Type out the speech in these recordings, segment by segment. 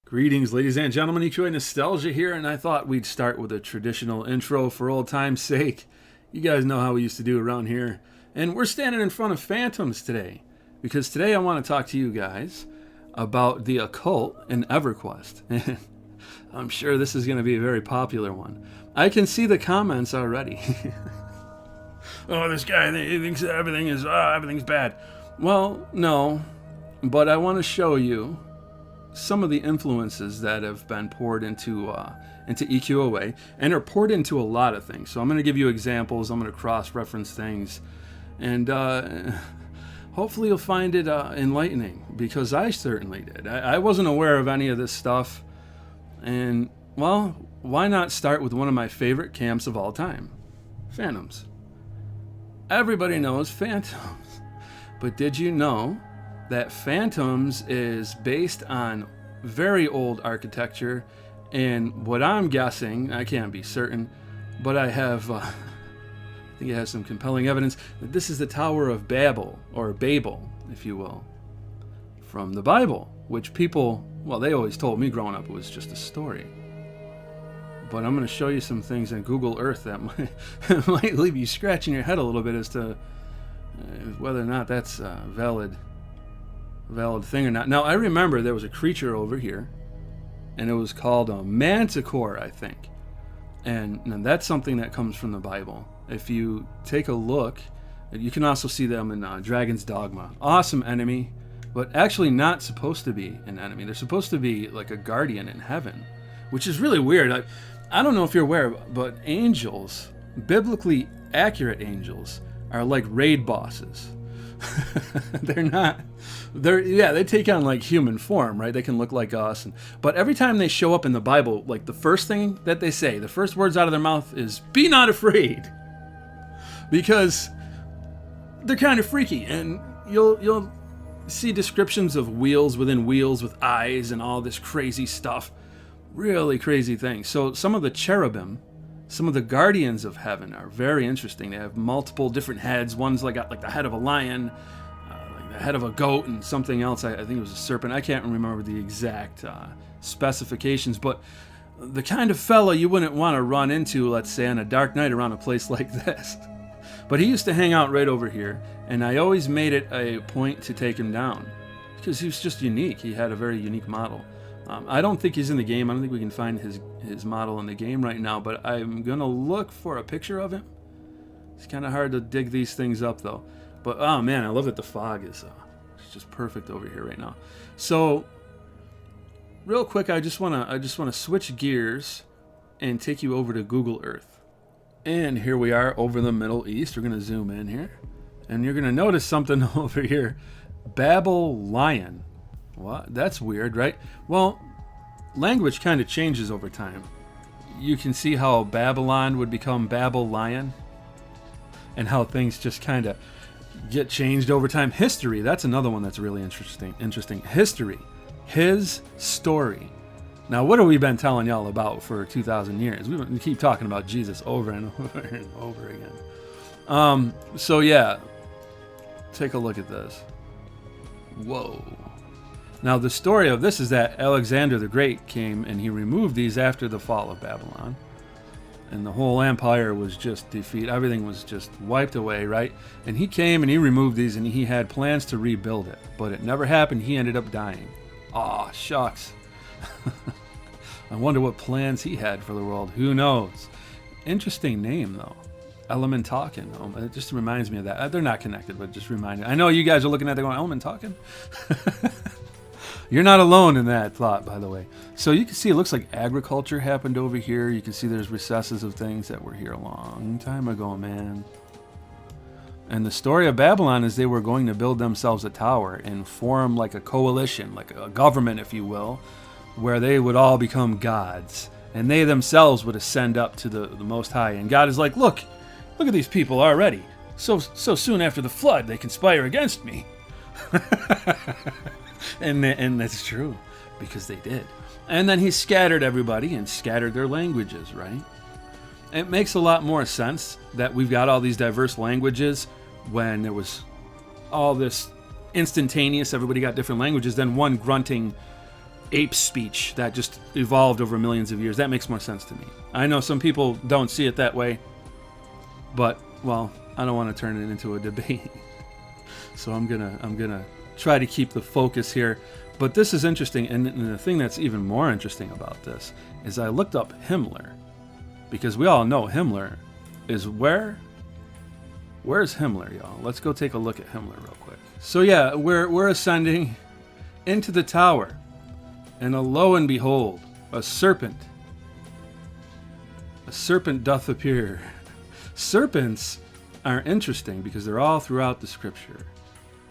Greetings, ladies and gentlemen. EQA Nostalgia here, and I thought we'd start with a traditional intro for old time's sake. You guys know how we used to do around here. And we're standing in front of phantoms today, because today I want to talk to you guys about the occult in EverQuest. I'm sure this is going to be a very popular one. I can see the comments already. Oh, this guy, he thinks everything's bad. Well, no, but I want to show you some of the influences that have been poured into EQOA, and are poured into a lot of things. So I'm going to give you examples. I'm going to cross-reference things, and hopefully you'll find it enlightening, because I certainly did. I wasn't aware of any of this stuff, and, well, why not start with one of my favorite camps of all time? Phantoms. Everybody knows phantoms, but did you know that phantoms is based on very old architecture? And what I'm guessing, I can't be certain, but I think it has some compelling evidence that this is the Tower of Babel, or Babel, if you will, from the Bible, which people, well, they always told me growing up it was just a story. But I'm going to show you some things in Google Earth that might leave you scratching your head a little bit as to whether or not that's valid thing or not. Now, I remember there was a creature over here, and it was called a manticore, I think. And that's something that comes from the Bible. If you take a look, you can also see them in Dragon's Dogma. Awesome enemy, but actually not supposed to be an enemy. They're supposed to be like a guardian in heaven, which is really weird. I don't know if you're aware, but angels, biblically accurate angels, are like raid bosses. They take on like human form, right? They can look like us, but every time they show up in the Bible, like the first thing that they say, the first words out of their mouth is "Be not afraid," because they're kind of freaky, and you'll see descriptions of wheels within wheels with eyes and all this crazy stuff, really crazy things. So some of the cherubim, some of the guardians of heaven, are very interesting. They have multiple different heads. One's got like the head of a lion, like the head of a goat, and something else. I think it was a serpent. I can't remember the exact specifications, but the kind of fella you wouldn't want to run into, let's say, on a dark night around a place like this. But he used to hang out right over here, and I always made it a point to take him down, because he was just unique. He had a very unique model. I don't think he's in the game. I don't think we can find his model in the game right now, but I'm going to look for a picture of him. It's kind of hard to dig these things up, though. But, oh, man, I love that the fog is it's just perfect over here right now. So, real quick, I just want to switch gears and take you over to Google Earth. And here we are over the Middle East. We're going to zoom in here. And you're going to notice something over here. Babel lion. What? That's weird, right? Well, language kind of changes over time. You can see how Babylon would become Babel lion, and how things just kind of get changed over time. History, that's another one that's really interesting. History, his story. Now, what have we been telling y'all about for 2,000 years? We keep talking about Jesus over and over and over again. So yeah, take a look at this. Whoa. Now, the story of this is that Alexander the Great came and he removed these after the fall of Babylon. And the whole empire was just defeated. Everything was just wiped away, right? And he came and he removed these, and he had plans to rebuild it. But it never happened. He ended up dying. Aw, shucks. I wonder what plans he had for the world. Who knows? Interesting name, though. Elementalkin. It just reminds me of that. They're not connected, but just remind me. I know you guys are looking at it going, Elementalkin? You're not alone in that thought, by the way. So you can see it looks like agriculture happened over here. You can see there's recesses of things that were here a long time ago, man. And the story of Babylon is they were going to build themselves a tower and form like a coalition, like a government, if you will, where they would all become gods. And they themselves would ascend up to the Most High. And God is like, look at these people already. So soon after the flood, they conspire against me. And that's true, because they did. And then he scattered everybody and scattered their languages, right? It makes a lot more sense that we've got all these diverse languages when there was all this instantaneous, everybody got different languages, than one grunting ape speech that just evolved over millions of years. That makes more sense to me. I know some people don't see it that way, but, well, I don't want to turn it into a debate. So I'm gonna try to keep the focus here. But this is interesting, and the thing that's even more interesting about this is I looked up Himmler, because we all know Himmler is where? Where's Himmler, y'all? Let's go take a look at Himmler real quick. So yeah, we're ascending into the tower, and lo and behold, a serpent doth appear. Serpents are interesting because they're all throughout the scripture.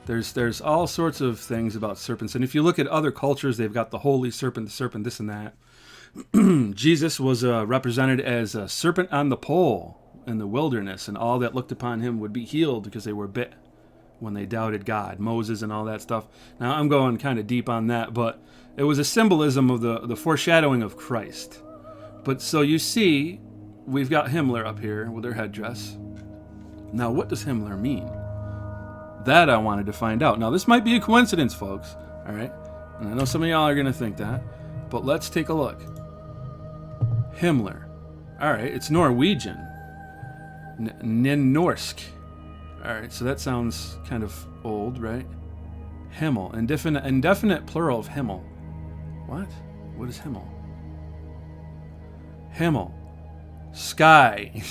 There's all sorts of things about serpents, and if you look at other cultures, they've got the holy serpent, the serpent, this and that. Jesus was represented as a serpent on the pole in the wilderness, and all that looked upon him would be healed because they were bit when they doubted God. Moses and all that stuff. Now, I'm going kind of deep on that, but it was a symbolism of the foreshadowing of Christ. But so you see, we've got Himmler up here with their headdress. Now, what does Himmler mean? That I wanted to find out. Now, this might be a coincidence, folks, all right? And I know some of y'all are going to think that, but let's take a look. Himmler. All right, it's Norwegian. Norsk. All right, so that sounds kind of old, right? Himmel. Indefinite plural of Himmel. What? What is Himmel? Himmel. Sky.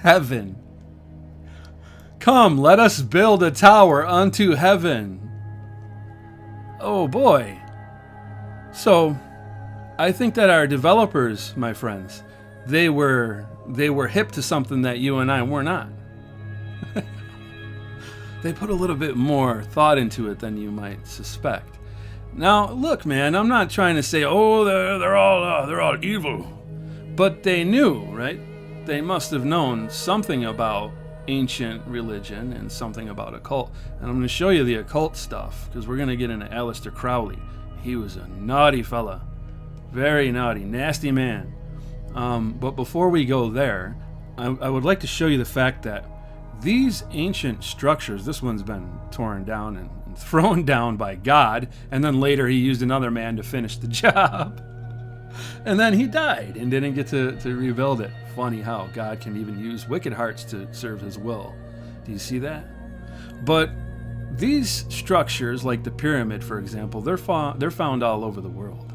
Heaven. Come, let us build a tower unto heaven. Oh boy. So, I think that our developers, my friends, they were hip to something that you and I were not. They put a little bit more thought into it than you might suspect. Now, look, man, I'm not trying to say, oh, they're all evil, but they knew, right? They must have known something about ancient religion and something about occult. And I'm going to show you the occult stuff because we're going to get into Aleister Crowley. He was a naughty fella, very naughty, nasty man. But before we go there, I would like to show you the fact that these ancient structures, this one's been torn down and thrown down by God, and then later he used another man to finish the job. And then he died and didn't get to rebuild it. Funny how God can even use wicked hearts to serve his will. Do you see that? But these structures, like the pyramid, for example, they're found all over the world.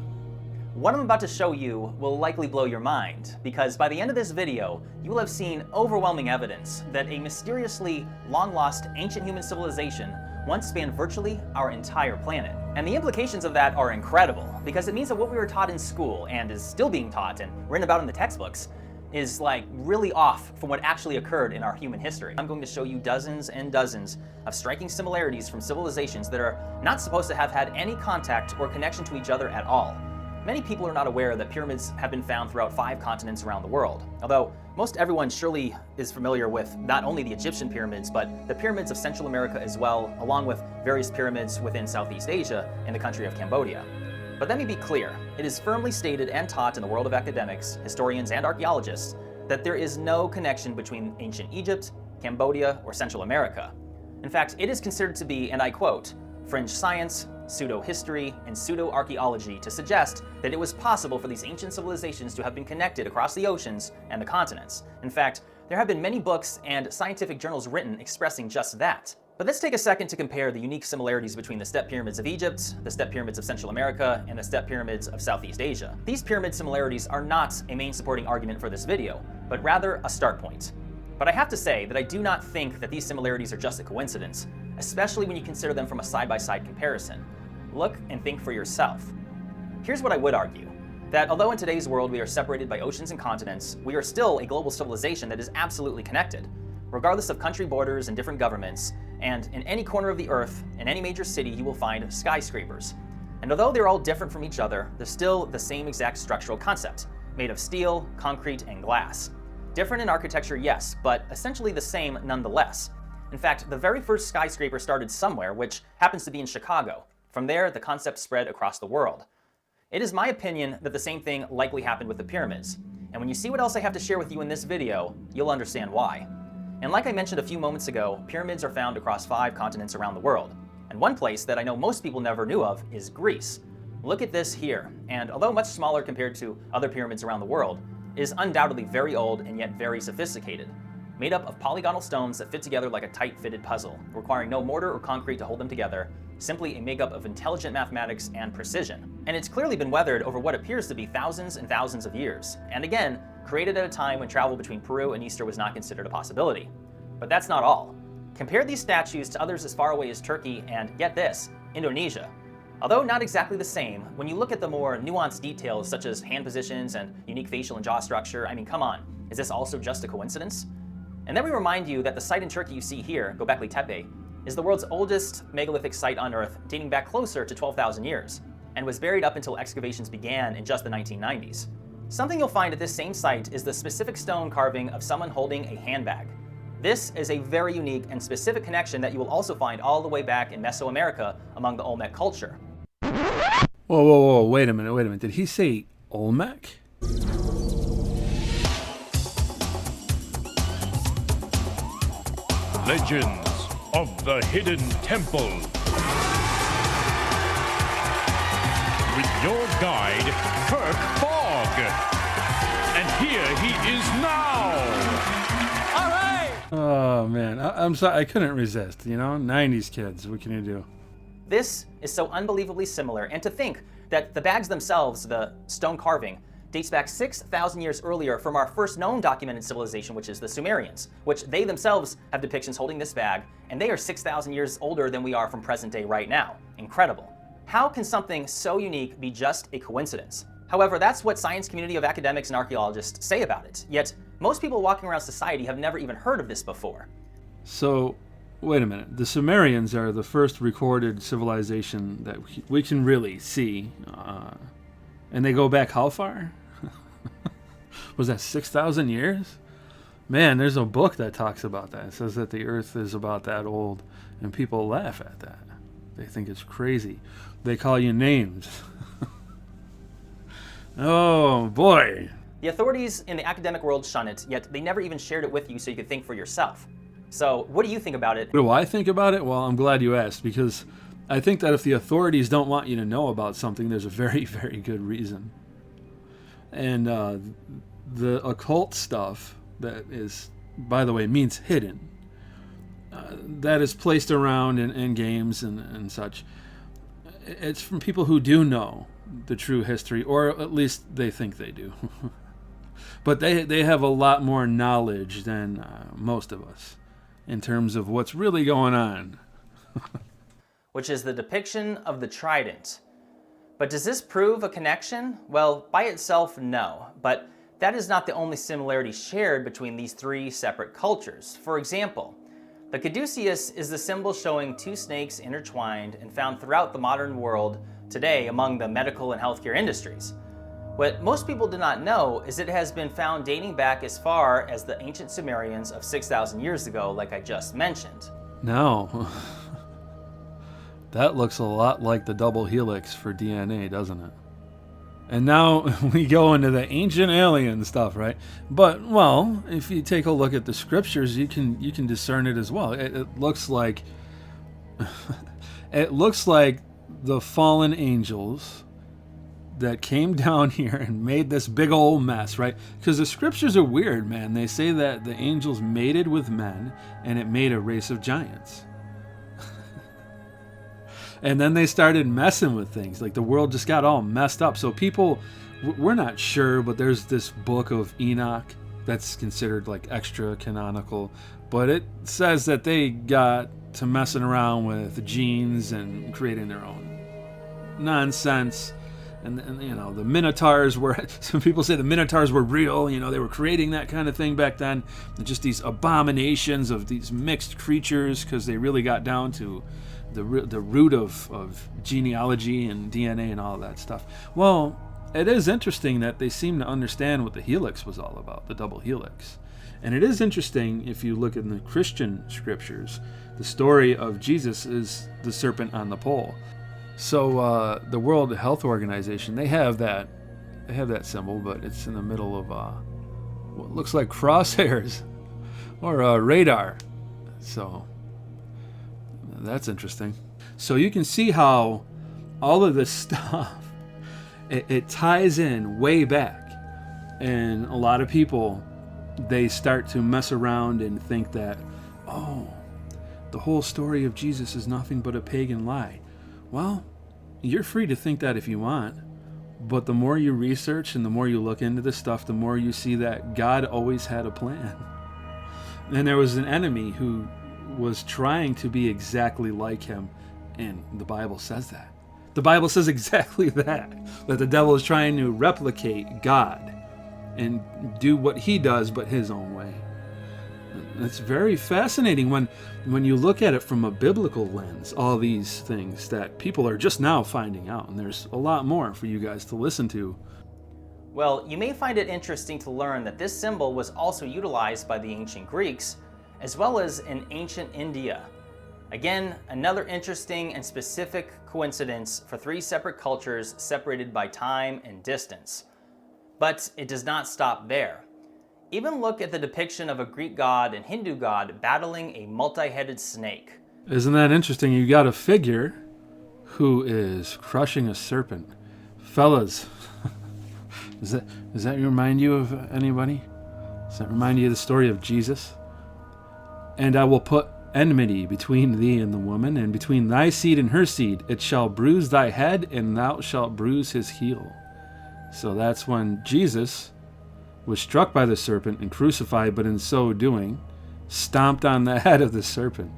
What I'm about to show you will likely blow your mind, because by the end of this video, you will have seen overwhelming evidence that a mysteriously long-lost ancient human civilization once spanned virtually our entire planet. And the implications of that are incredible, because it means that what we were taught in school and is still being taught and written about in the textbooks is like really off from what actually occurred in our human history. I'm going to show you dozens and dozens of striking similarities from civilizations that are not supposed to have had any contact or connection to each other at all. Many people are not aware that pyramids have been found throughout 5 continents around the world, although most everyone surely is familiar with not only the Egyptian pyramids, but the pyramids of Central America as well, along with various pyramids within Southeast Asia and the country of Cambodia. But let me be clear, it is firmly stated and taught in the world of academics, historians, and archaeologists that there is no connection between ancient Egypt, Cambodia, or Central America. In fact, it is considered to be, and I quote, fringe science, pseudo-history, and pseudo-archaeology to suggest that it was possible for these ancient civilizations to have been connected across the oceans and the continents. In fact, there have been many books and scientific journals written expressing just that. But let's take a second to compare the unique similarities between the step pyramids of Egypt, the step pyramids of Central America, and the step pyramids of Southeast Asia. These pyramid similarities are not a main supporting argument for this video, but rather a start point. But I have to say that I do not think that these similarities are just a coincidence, especially when you consider them from a side-by-side comparison. Look and think for yourself. Here's what I would argue, that although in today's world we are separated by oceans and continents, we are still a global civilization that is absolutely connected. Regardless of country borders and different governments, and in any corner of the earth, in any major city, you will find skyscrapers. And although they're all different from each other, they're still the same exact structural concept, made of steel, concrete, and glass. Different in architecture, yes, but essentially the same nonetheless. In fact, the very first skyscraper started somewhere, which happens to be in Chicago. From there, the concept spread across the world. It is my opinion that the same thing likely happened with the pyramids. And when you see what else I have to share with you in this video, you'll understand why. And like I mentioned a few moments ago, pyramids are found across 5 continents around the world. And one place that I know most people never knew of is Greece. Look at this here, and although much smaller compared to other pyramids around the world, is undoubtedly very old and yet very sophisticated, made up of polygonal stones that fit together like a tight-fitted puzzle, requiring no mortar or concrete to hold them together, simply a makeup of intelligent mathematics and precision. And it's clearly been weathered over what appears to be thousands and thousands of years, and again, created at a time when travel between Peru and Easter was not considered a possibility. But that's not all. Compare these statues to others as far away as Turkey and, get this, Indonesia. Although not exactly the same, when you look at the more nuanced details such as hand positions and unique facial and jaw structure, I mean, come on, is this also just a coincidence? And then we remind you that the site in Turkey you see here, Göbekli Tepe, is the world's oldest megalithic site on Earth, dating back closer to 12,000 years, and was buried up until excavations began in just the 1990s. Something you'll find at this same site is the specific stone carving of someone holding a handbag. This is a very unique and specific connection that you will also find all the way back in Mesoamerica among the Olmec culture. Whoa, wait a minute. Did he say Olmec? Legends of the Hidden Temple. With your guide, Kirk Fogg. And here he is now. All right! Oh man, I'm sorry, I couldn't resist. 90s kids. What can you do? This is so unbelievably similar, and to think that the bags themselves, the stone carving, dates back 6,000 years earlier from our first known documented civilization, which is the Sumerians, which they themselves have depictions holding this bag, and they are 6,000 years older than we are from present day right now. Incredible. How can something so unique be just a coincidence? However, that's what science community of academics and archaeologists say about it, yet most people walking around society have never even heard of this before. So, wait a minute. The Sumerians are the first recorded civilization that we can really see. And they go back how far? Was that 6,000 years? Man, there's a book that talks about that. It says that the Earth is about that old, and people laugh at that. They think it's crazy. They call you names. Oh, boy. The authorities in the academic world shun it, yet they never even shared it with you so you could think for yourself. So, what do you think about it? What do I think about it? Well, I'm glad you asked, because I think that if the authorities don't want you to know about something, there's a very, very good reason. And the occult stuff that is, by the way, means hidden, that is placed around in games and such, it's from people who do know the true history, or at least they think they do. But they have a lot more knowledge than most of us in terms of what's really going on. Which is the depiction of the trident. But does this prove a connection? Well, by itself, no. But that is not the only similarity shared between these three separate cultures. For example, the caduceus is the symbol showing two snakes intertwined and found throughout the modern world today among the medical and healthcare industries. What most people do not know is it has been found dating back as far as the ancient Sumerians of 6,000 years ago, like I just mentioned. No. That looks a lot like the double helix for DNA, doesn't it? And now we go into the ancient alien stuff, right? But, well, if you take a look at the scriptures, you can discern it as well. It looks like it looks like the fallen angels that came down here and made this big old mess, right? Because the scriptures are weird, man. They say that the angels mated with men and it made a race of giants. And then they started messing with things. Like the world just got all messed up. So people, we're not sure, but there's this book of Enoch that's considered like extra canonical. But it says that they got to messing around with genes and creating their own nonsense. And the Minotaurs were, some people say the Minotaurs were real, they were creating that kind of thing back then. Just these abominations of these mixed creatures, because they really got down to the root of genealogy and DNA and all that stuff. Well, it is interesting that they seem to understand what the helix was all about, the double helix. And it is interesting, if you look in the Christian scriptures, the story of Jesus is the serpent on the pole. So the World Health Organization, they have that symbol, but it's in the middle of what looks like crosshairs or radar. So that's interesting. So you can see how all of this stuff it ties in way back. And a lot of people, they start to mess around and think that, oh, the whole story of Jesus is nothing but a pagan lie. Well, you're free to think that if you want, but the more you research and the more you look into this stuff, the more you see that God always had a plan. And there was an enemy who was trying to be exactly like him, and the Bible says that. The Bible says exactly that the devil is trying to replicate God and do what he does, but his own way. It's very fascinating when you look at it from a biblical lens, all these things that people are just now finding out, and there's a lot more for you guys to listen to. Well, you may find it interesting to learn that this symbol was also utilized by the ancient Greeks, as well as in ancient India. Again, another interesting and specific coincidence for three separate cultures separated by time and distance. But it does not stop there. Even look at the depiction of a Greek god and Hindu god battling a multi-headed snake. Isn't that interesting? You got a figure who is crushing a serpent. Fellas, does that remind you of anybody? Does that remind you of the story of Jesus? And I will put enmity between thee and the woman, and between thy seed and her seed. It shall bruise thy head, and thou shalt bruise his heel. So that's when Jesus was struck by the serpent and crucified, but in so doing, stomped on the head of the serpent.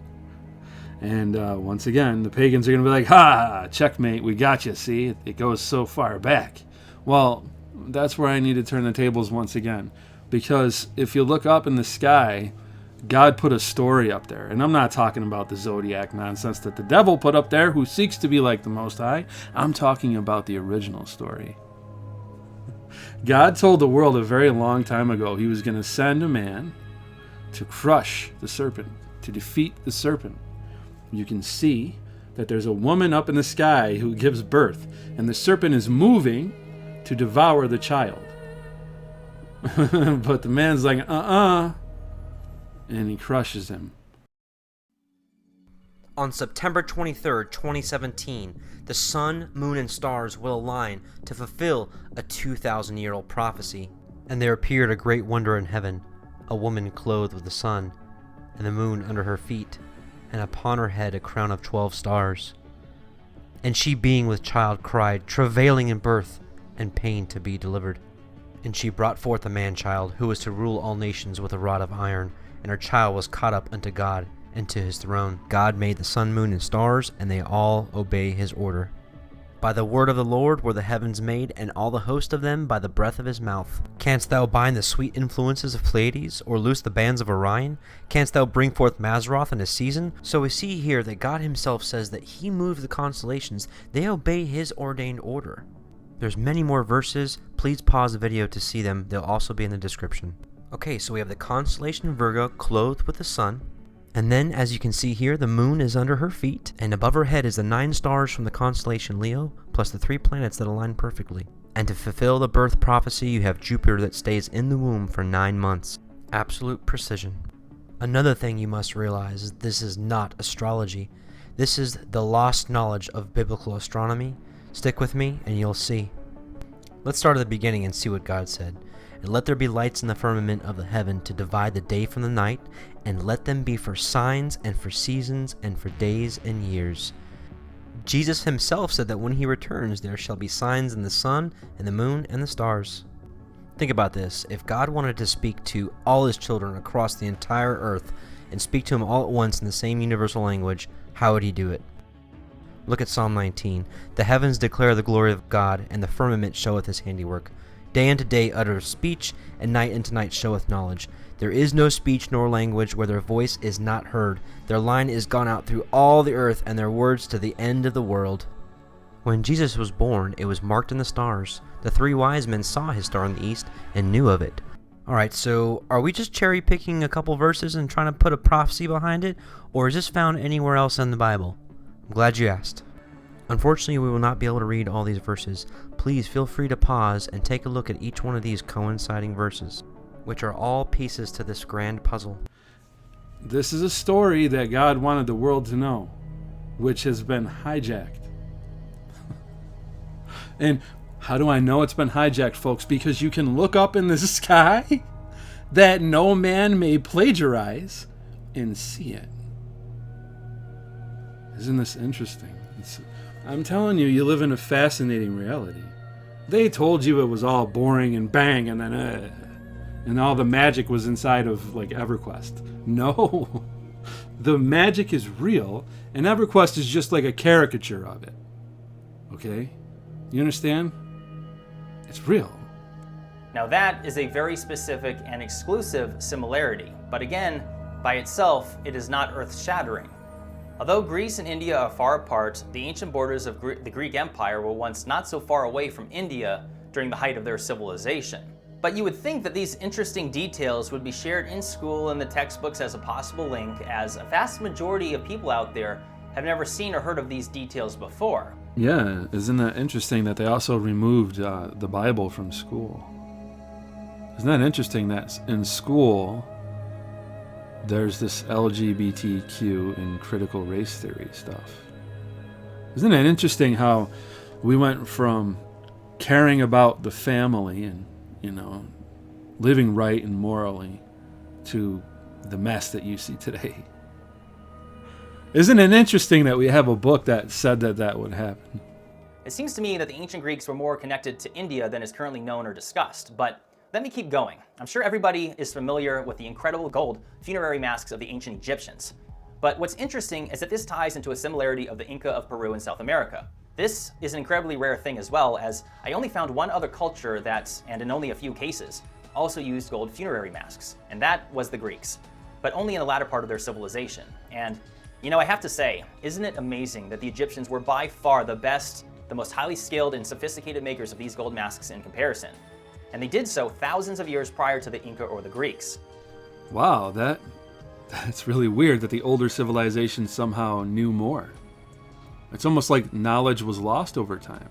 And once again, the pagans are going to be like, ha, checkmate, we got you, see? It goes so far back. Well, that's where I need to turn the tables once again. Because if you look up in the sky, God put a story up there. And I'm not talking about the zodiac nonsense that the devil put up there who seeks to be like the Most High. I'm talking about the original story. God told the world a very long time ago he was going to send a man to crush the serpent, to defeat the serpent. You can see that there's a woman up in the sky who gives birth, and the serpent is moving to devour the child. But the man's like, and he crushes him. On September 23rd, 2017, the sun, moon, and stars will align to fulfill a 2,000-year-old prophecy. And there appeared a great wonder in heaven, a woman clothed with the sun, and the moon under her feet, and upon her head a crown of 12 stars. And she being with child cried, travailing in birth, and pain to be delivered. And she brought forth a man-child, who was to rule all nations with a rod of iron, and her child was caught up unto God, and to his throne. God made the sun, moon, and stars, and they all obey his order. By the word of the Lord were the heavens made, and all the host of them by the breath of his mouth. Canst thou bind the sweet influences of Pleiades, or loose the bands of Orion? Canst thou bring forth Mazzaroth in a season? So we see here that God himself says that he moved the constellations. They obey his ordained order. There's many more verses. Please pause the video to see them. They'll also be in the description. Okay, so we have the constellation Virgo clothed with the sun. And then, as you can see here, the moon is under her feet, and above her head is the 9 stars from the constellation Leo, plus the 3 planets that align perfectly. And to fulfill the birth prophecy, you have Jupiter that stays in the womb for 9 months. Absolute precision. Another thing you must realize is this is not astrology. This is the lost knowledge of biblical astronomy. Stick with me, and you'll see. Let's start at the beginning and see what God said. And let there be lights in the firmament of the heaven to divide the day from the night, and let them be for signs and for seasons and for days and years. Jesus himself said that when he returns, there shall be signs in the sun and the moon and the stars. Think about this. If God wanted to speak to all his children across the entire earth and speak to them all at once in the same universal language, how would he do it? Look at Psalm 19. The heavens declare the glory of God, and the firmament showeth his handiwork. Day unto day uttereth speech, and night unto night showeth knowledge. There is no speech nor language where their voice is not heard. Their line is gone out through all the earth, and their words to the end of the world. When Jesus was born, it was marked in the stars. The 3 wise men saw his star in the east and knew of it. Alright, so are we just cherry picking a couple verses and trying to put a prophecy behind it, or is this found anywhere else in the Bible? I'm glad you asked. Unfortunately, we will not be able to read all these verses. Please feel free to pause and take a look at each one of these coinciding verses, which are all pieces to this grand puzzle. This is a story that God wanted the world to know, which has been hijacked. And How do I know it's been hijacked, folks? Because you can look up in the sky that no man may plagiarize and see it. Isn't this interesting? I'm telling you, you live in a fascinating reality. They told you it was all boring and bang, and then and all the magic was inside of like EverQuest. No, the magic is real, and EverQuest is just like a caricature of it. Okay, you understand? It's real. Now that is a very specific and exclusive similarity, but again, by itself, it is not earth-shattering. Although Greece and India are far apart, the ancient borders of the Greek Empire were once not so far away from India during the height of their civilization. But you would think that these interesting details would be shared in school and the textbooks as a possible link, as a vast majority of people out there have never seen or heard of these details before. Yeah, isn't that interesting that they also removed the Bible from school? Isn't that interesting that in school there's this LGBTQ and critical race theory stuff? Isn't it interesting how we went from caring about the family and, you know, living right and morally to the mess that you see today? Isn't it interesting that we have a book that said that that would happen? It seems to me that the ancient Greeks were more connected to India than is currently known or discussed, but let me keep going. I'm sure everybody is familiar with the incredible gold funerary masks of the ancient Egyptians. But what's interesting is that this ties into a similarity of the Inca of Peru in South America. This is an incredibly rare thing as well, as I only found one other culture that, and in only a few cases, also used gold funerary masks, and that was the Greeks, but only in the latter part of their civilization. And, you know, I have to say, isn't it amazing that the Egyptians were by far the best, the most highly skilled and sophisticated makers of these gold masks in comparison? And they did so thousands of years prior to the Inca or the Greeks. Wow, that's really weird that the older civilizations somehow knew more. It's almost like knowledge was lost over time.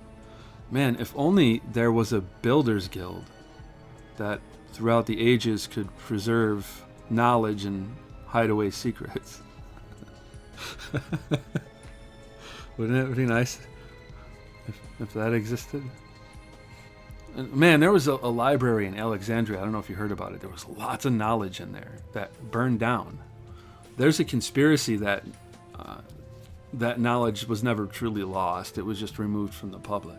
Man, if only there was a builders guild that throughout the ages could preserve knowledge and hide away secrets. Wouldn't it be nice if that existed? Man, there was a library in Alexandria. I don't know if you heard about it. There was lots of knowledge in there that burned down. There's a conspiracy that that knowledge was never truly lost. It was just removed from the public.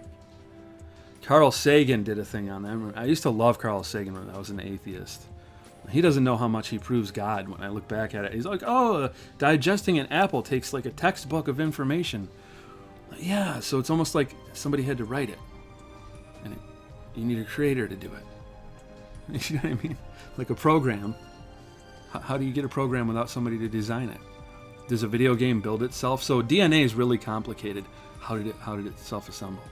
Carl Sagan did a thing on that. I used to love Carl Sagan when I was an atheist. He doesn't know how much he proves God when I look back at it. He's like, oh, digesting an apple takes like a textbook of information. Yeah, so it's almost like somebody had to write it. And you need a creator to do it. You know what I mean? Like a program. How do you get a program without somebody to design it? Does a video game build itself? So DNA is really complicated. How did it self-assemble?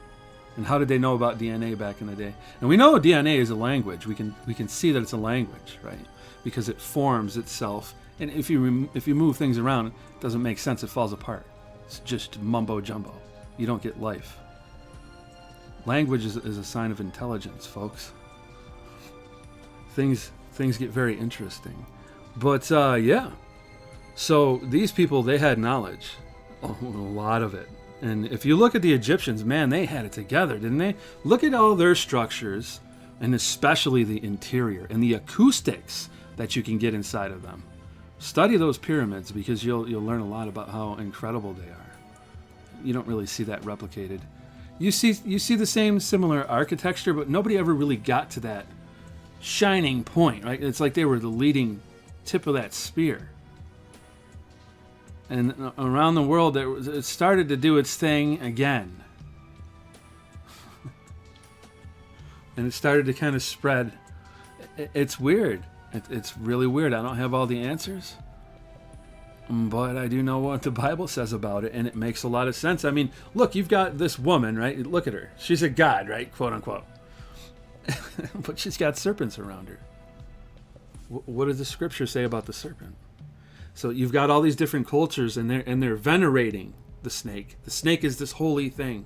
And how did they know about DNA back in the day? And we know DNA is a language. We can see that it's a language, right? Because it forms itself. And if you move things around, it doesn't make sense. It falls apart. It's just mumbo jumbo. You don't get life. Language is a sign of intelligence, folks. Things get very interesting. But yeah. So these people, they had knowledge. A lot of it. And if you look at the Egyptians, man, they had it together, didn't they? Look at all their structures, and especially the interior and the acoustics that you can get inside of them. Study those pyramids because you'll learn a lot about how incredible they are. You don't really see that replicated. You see the same similar architecture, but nobody ever really got to that shining point, right? It's like they were the leading tip of that spear. And around the world, it started to do its thing again. And it started to kind of spread. It's weird. It's really weird. I don't have all the answers. But I do know what the Bible says about it, and it makes a lot of sense. I mean, look, you've got this woman, right? Look at her. She's a god, right? Quote unquote. But she's got serpents around her. What does the scripture say about the serpent? So you've got all these different cultures, and they're venerating the snake. The snake is this holy thing.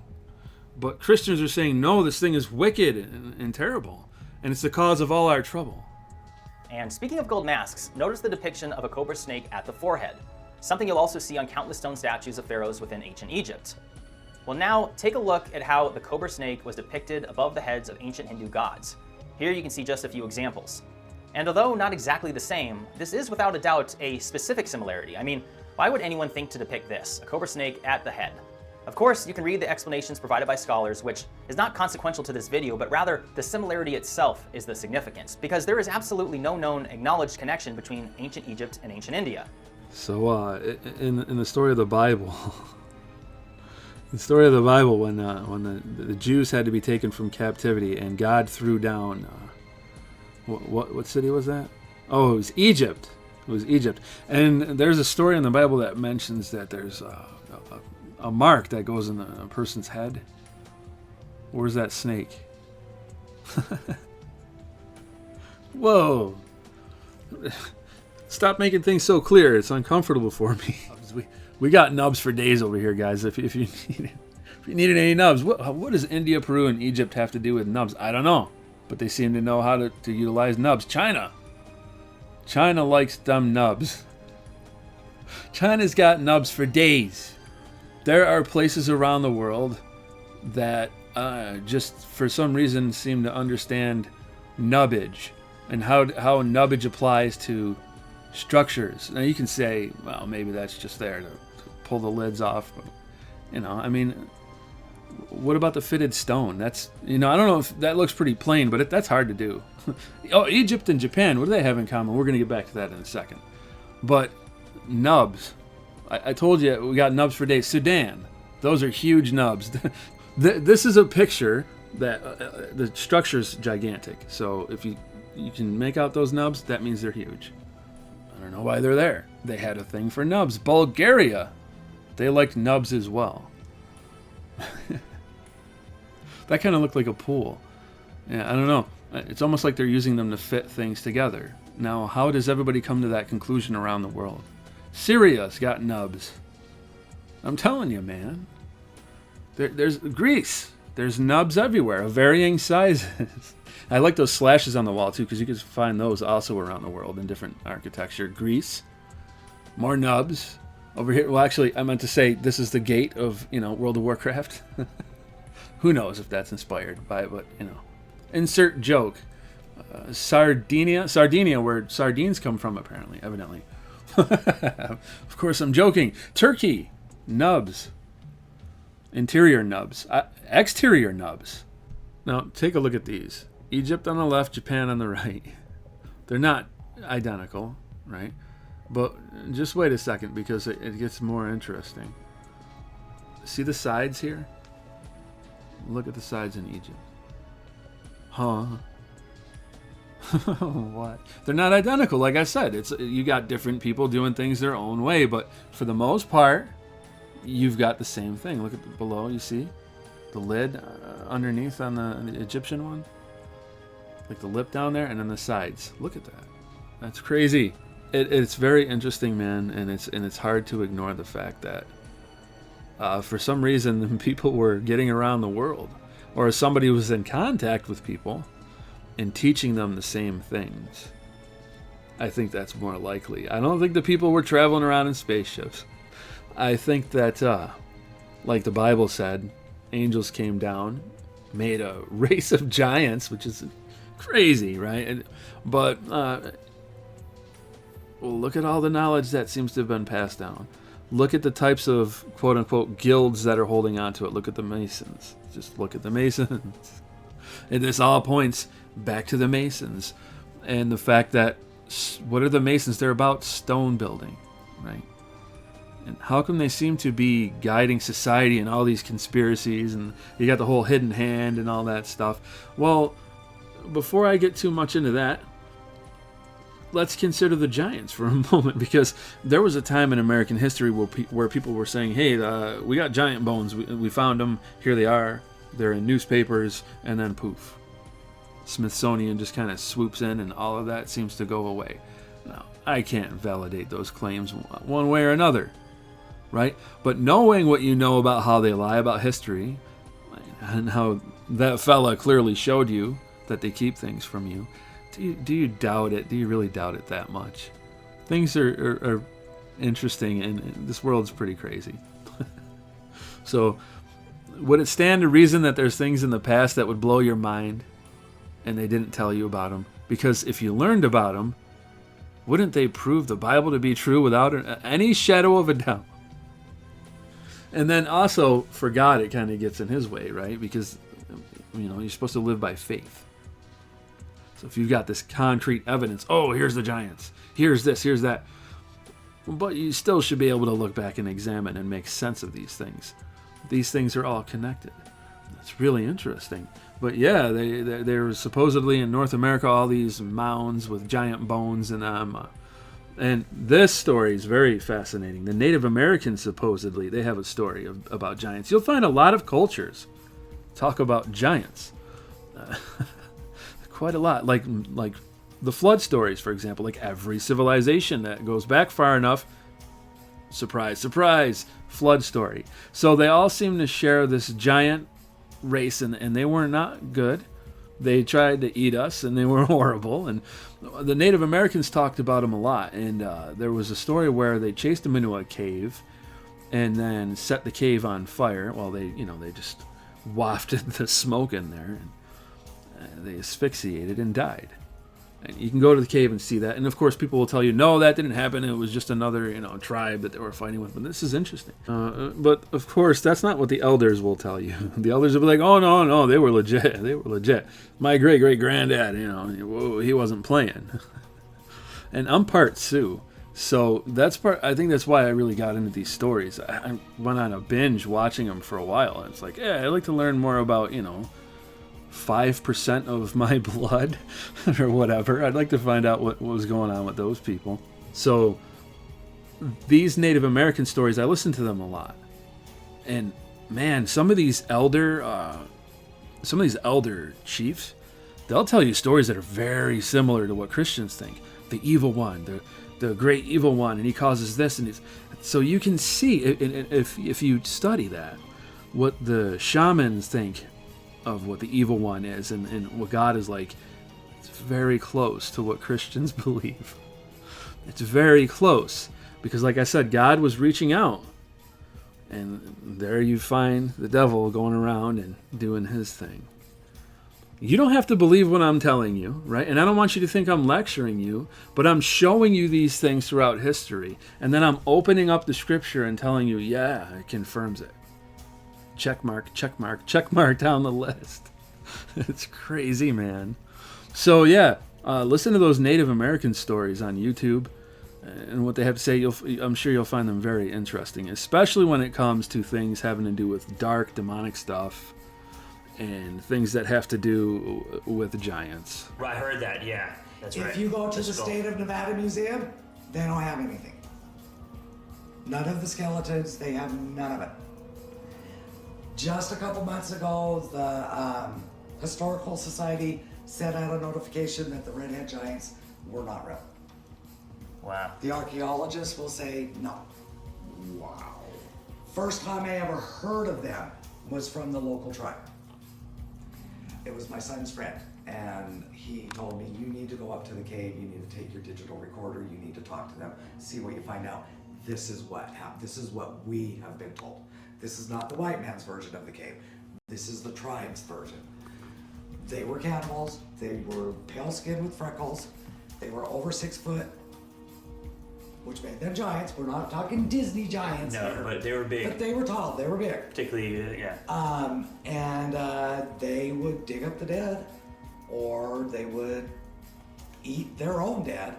But Christians are saying, no, this thing is wicked and terrible, and it's the cause of all our trouble. And speaking of gold masks, notice the depiction of a cobra snake at the forehead, something you'll also see on countless stone statues of pharaohs within ancient Egypt. Well, now take a look at how the cobra snake was depicted above the heads of ancient Hindu gods. Here you can see just a few examples. And although not exactly the same, this is without a doubt a specific similarity. I mean, why would anyone think to depict this, a cobra snake at the head? Of course, you can read the explanations provided by scholars, which is not consequential to this video, but rather the similarity itself is the significance, because there is absolutely no known acknowledged connection between ancient Egypt and ancient India. So, in the story of the Bible, when the Jews had to be taken from captivity, and God threw down, what city was that? Oh, it was Egypt. It was Egypt. And there's a story in the Bible that mentions that there's a mark that goes in a person's head. Where's that snake? Whoa. Stop making things so clear. It's uncomfortable for me. We got nubs for days over here, guys. If you needed any nubs, what does India, Peru, and Egypt have to do with nubs? I don't know. But they seem to know how to utilize nubs. China likes dumb nubs. China's got nubs for days. There are places around the world that just for some reason seem to understand nubbage and how nubbage applies to structures. Now you can say, well, maybe that's just there to pull the lids off. But, I mean, what about the fitted stone? That's, I don't know if that looks pretty plain, but that's hard to do. Oh, Egypt and Japan, what do they have in common? We're going to get back to that in a second. But nubs. I told you we got nubs for days. Sudan, those are huge nubs. This is a picture that the structure's gigantic. So if you can make out those nubs, that means they're huge. I don't know why they're there. They had a thing for nubs. Bulgaria, they liked nubs as well. That kind of looked like a pool. Yeah, I don't know. It's almost like they're using them to fit things together. Now, how does everybody come to that conclusion around the world? Syria's got nubs. I'm telling you, man. There's Greece. There's nubs everywhere, of varying sizes. I like those slashes on the wall, too, because you can find those also around the world in different architecture. Greece. More nubs. Over here, well, actually, I meant to say this is the gate of, World of Warcraft. Who knows if that's inspired by it, but, Insert joke. Sardinia, where sardines come from, apparently, evidently. Of course, I'm joking. Turkey, nubs. Interior nubs. Exterior nubs. Now, take a look at these. Egypt on the left, Japan on the right. They're not identical, right? But just wait a second, because it gets more interesting. See the sides here? Look at the sides in Egypt. Huh? What? They're not identical, like I said. You got different people doing things their own way, but for the most part, you've got the same thing. Look at below, you see? The lid underneath on the Egyptian one. Like the lip down there, and then the sides. Look at that. That's crazy. It's very interesting, man, and it's hard to ignore the fact that for some reason people were getting around the world, or somebody was in contact with people and teaching them the same things. I think that's more likely. I don't think the people were traveling around in spaceships. I think that, like the Bible said, angels came down, made a race of giants, which is crazy, right? But well, look at all the knowledge that seems to have been passed down. Look at the types of quote-unquote guilds that are holding on to it. Look at the Masons. Just look at the Masons. And this all points back to the Masons. And the fact that, what are the Masons? They're about stone building, right? And how come they seem to be guiding society in all these conspiracies, and you got the whole hidden hand and all that stuff? Well, before I get too much into that, let's consider the giants for a moment, because there was a time in American history where people were saying, hey, we got giant bones, we found them, here they are, they're in newspapers, and then poof. Smithsonian just kind of swoops in and all of that seems to go away. Now, I can't validate those claims one way or another, right? But knowing what you know about how they lie about history, and how that fella clearly showed you that they keep things from you, do you doubt it? Do you really doubt it that much? Things are interesting, and this world's pretty crazy. So would it stand to reason that there's things in the past that would blow your mind and they didn't tell you about them? Because if you learned about them, wouldn't they prove the Bible to be true without any shadow of a doubt? And then also, for God, it kind of gets in his way, right? Because, you're supposed to live by faith. So if you've got this concrete evidence, oh, here's the giants, here's this, here's that. But you still should be able to look back and examine and make sense of these things. These things are all connected. That's really interesting. But yeah, there was supposedly in North America all these mounds with giant bones in them. And this story is very fascinating. The Native Americans, supposedly, they have a story about giants. You'll find a lot of cultures talk about giants. Quite a lot. Like the flood stories, for example. Like every civilization that goes back far enough, surprise, surprise, flood story. So they all seem to share this giant race, and they were not good. They tried to eat us, and they were horrible. And the Native Americans talked about them a lot. And there was a story where they chased them into a cave, and then set the cave on fire. Well, they just wafted the smoke in there, and they asphyxiated and died. And you can go to the cave and see that. And of course, people will tell you, no, that didn't happen. It was just another, tribe that they were fighting with. But this is interesting. But of course, that's not what the elders will tell you. The elders will be like, oh, no, they were legit. They were legit. My great-great-granddad, he wasn't playing. And I'm part Sioux. So I think that's why I really got into these stories. I went on a binge watching them for a while. And it's like, yeah, I'd like to learn more about, 5% of my blood or whatever. I'd like to find out what was going on with those people. So these Native American stories, I listen to them a lot. And man, some of these elder chiefs, they'll tell you stories that are very similar to what Christians think. The evil one, the great evil one, and he causes this. And so you can see, if you study that, what the shamans think of what the evil one is and what God is like. It's very close to what Christians believe. It's very close because, like I said, God was reaching out, and there you find the devil going around and doing his thing. You don't have to believe what I'm telling you, right? And I don't want you to think I'm lecturing you, but I'm showing you these things throughout history, and then I'm opening up the scripture and telling you, yeah, it confirms it. Check mark, check mark, check mark down the list. It's crazy, man. So yeah, listen to those Native American stories on YouTube and what they have to say. I'm sure you'll find them very interesting, especially when it comes to things having to do with dark, demonic stuff and things that have to do with giants. Right, I heard that, yeah. That's right. If you go to the State of Nevada Museum, they don't have anything. None of the skeletons, they have none of it. Just a couple months ago, the Historical Society sent out a notification that the redhead giants were not real. Wow. The archaeologists will say no. Wow. First time I ever heard of them was from the local tribe. It was my son's friend, and he told me, you need to go up to the cave, you need to take your digital recorder, you need to talk to them, see what you find out. This is what happened. This is what we have been told. This is not the white man's version of the cave. This is the tribe's version. They were cannibals. They were pale-skinned with freckles. They were over 6 foot, which made them giants. We're not talking Disney giants No, here. but they were big. But they were tall. They were big. Particularly, yeah. And they would dig up the dead, or they would eat their own dead.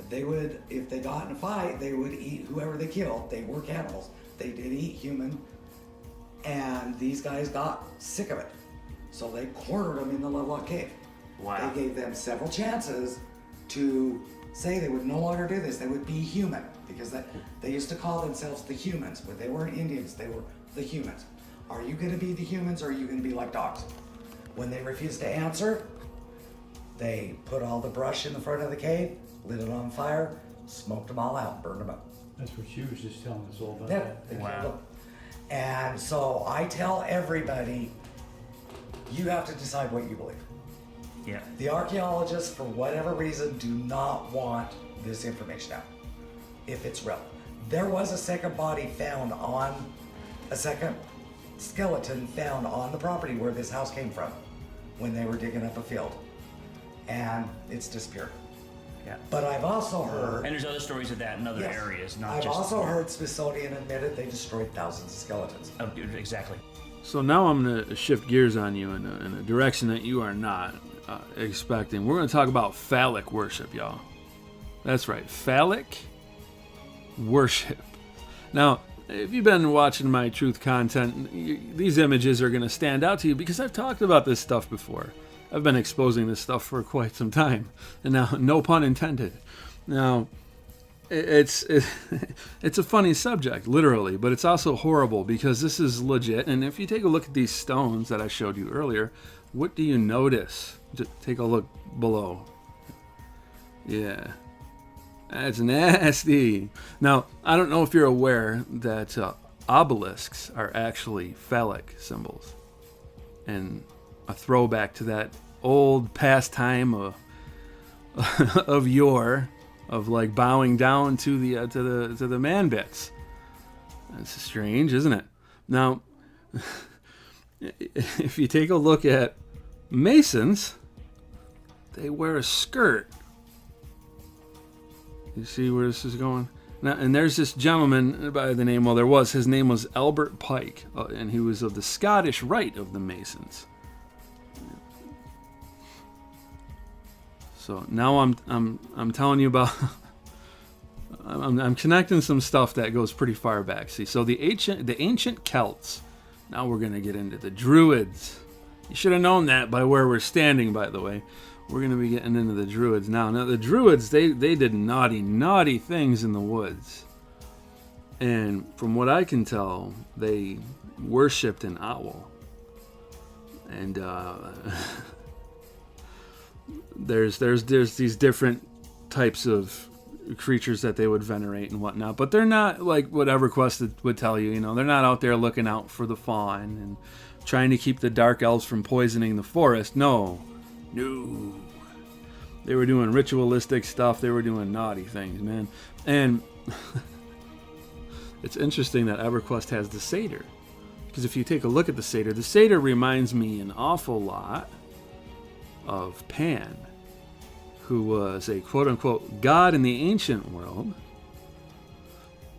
They would, if they got in a fight, they would eat whoever they killed. They were cannibals. They did eat human. And these guys got sick of it. So they cornered them in the Lovelock cave. Wow. They gave them several chances to say they would no longer do this. They would be human, because they used to call themselves the humans, but they weren't Indians. They were the humans. Are you going to be the humans, or are you going to be like dogs? When they refused to answer, they put all the brush in the front of the cave, lit it on fire, smoked them all out, burned them up. That's what she was just telling us all about. Yeah, that. they Wow. killed them. And so I tell everybody, you have to decide what you believe. Yeah. The archaeologists, for whatever reason, do not want this information out, if it's real. There was a second body found on a second skeleton found on the property where this house came from when they were digging up a field. And it's disappeared. Yeah. But I've also heard... And there's other stories of that in other Yes. areas, not I've just... also heard Smithsonian admitted they destroyed thousands of skeletons. Oh, dude, exactly. So now I'm going to shift gears on you in a direction that you are not expecting. We're going to talk about phallic worship, y'all. That's right, phallic worship. Now, if you've been watching my truth content, these images are going to stand out to you because I've talked about this stuff before. I've been exposing this stuff for quite some time, and now, no pun intended. Now, it's a funny subject, literally, but it's also horrible because this is legit. And if you take a look at these stones that I showed you earlier, what do you notice? Just take a look below. Yeah, that's nasty. Now, I don't know if you're aware that obelisks are actually phallic symbols, and a throwback to that old pastime of yore, of like bowing down to the man bits. That's strange, isn't it? Now, if you take a look at Masons, they wear a skirt. You see where this is going? Now, and there's this gentleman by the name, his name was Albert Pike, and he was of the Scottish Rite of the Masons. So now I'm telling you about I'm connecting some stuff that goes pretty far back. See, so the ancient Celts. Now we're gonna get into the Druids. You should have known that by where we're standing, by the way. We're gonna be getting into the Druids now. Now the Druids, they did naughty things in the woods, and from what I can tell, they worshipped an owl. And there's these different types of creatures that they would venerate and whatnot, but they're not like what EverQuest would tell you. You know, they're not out there looking out for the fawn and trying to keep the dark elves from poisoning the forest. No, they were doing ritualistic stuff. They were doing naughty things, man. And it's interesting that EverQuest has the satyr, because if you take a look at the satyr reminds me an awful lot of Pan, who was a quote-unquote god in the ancient world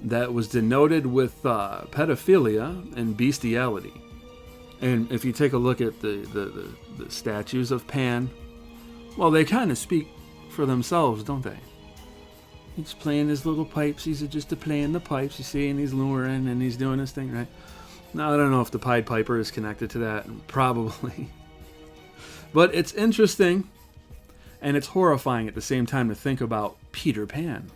that was denoted with pedophilia and bestiality. And if you take a look at the statues of Pan, well, they kind of speak for themselves, don't they? He's playing his little pipes. He's just playing the pipes, you see, and he's luring and he's doing his thing, right? Now, I don't know if the Pied Piper is connected to that. Probably. But it's interesting, and it's horrifying at the same time to think about Peter Pan.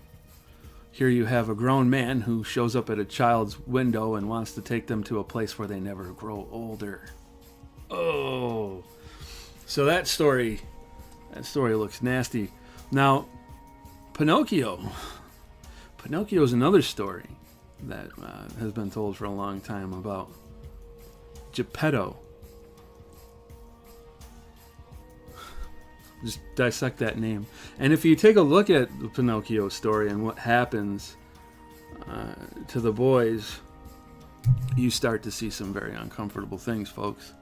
Here you have a grown man who shows up at a child's window and wants to take them to a place where they never grow older. Oh. So that story looks nasty. Now, Pinocchio is another story that has been told for a long time about Geppetto. Just dissect that name. And if you take a look at the Pinocchio story and what happens to the boys, you start to see some very uncomfortable things, folks.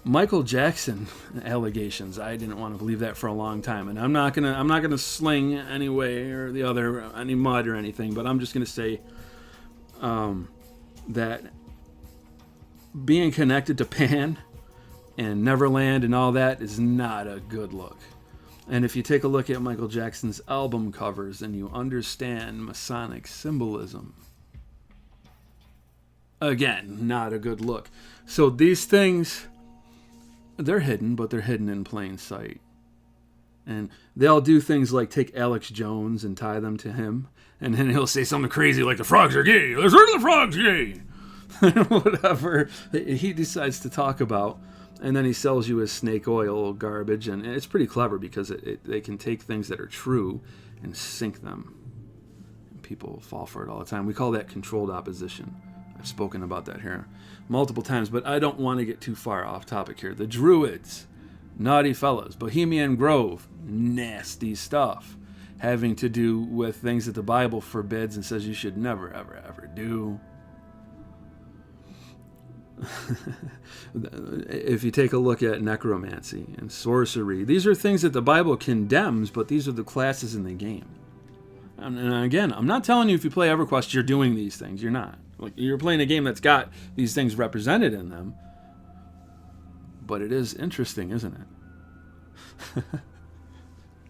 Michael Jackson allegations. I didn't want to believe that for a long time, and I'm not gonna sling any way or the other any mud or anything, but I'm just gonna say that being connected to Pan and Neverland and all that is not a good look. And if you take a look at Michael Jackson's album covers and you understand Masonic symbolism, again, not a good look. So these things, they're hidden, but they're hidden in plain sight. And they'll do things like take Alex Jones and tie them to him, and then he'll say something crazy like the frogs are gay. Let's heard the frogs gay. Whatever he decides to talk about. And then he sells you his snake oil garbage, and it's pretty clever because they can take things that are true and sink them. And people fall for it all the time. We call that controlled opposition. I've spoken about that here multiple times, but I don't want to get too far off topic here. The Druids, naughty fellas. Bohemian Grove, nasty stuff, having to do with things that the Bible forbids and says you should never, ever, ever do. If you take a look at necromancy and sorcery, these are things that the Bible condemns, but these are the classes in the game. And again, I'm not telling you if you play EverQuest you're doing these things. You're not. Like, you're playing a game that's got these things represented in them. But it is interesting, isn't it?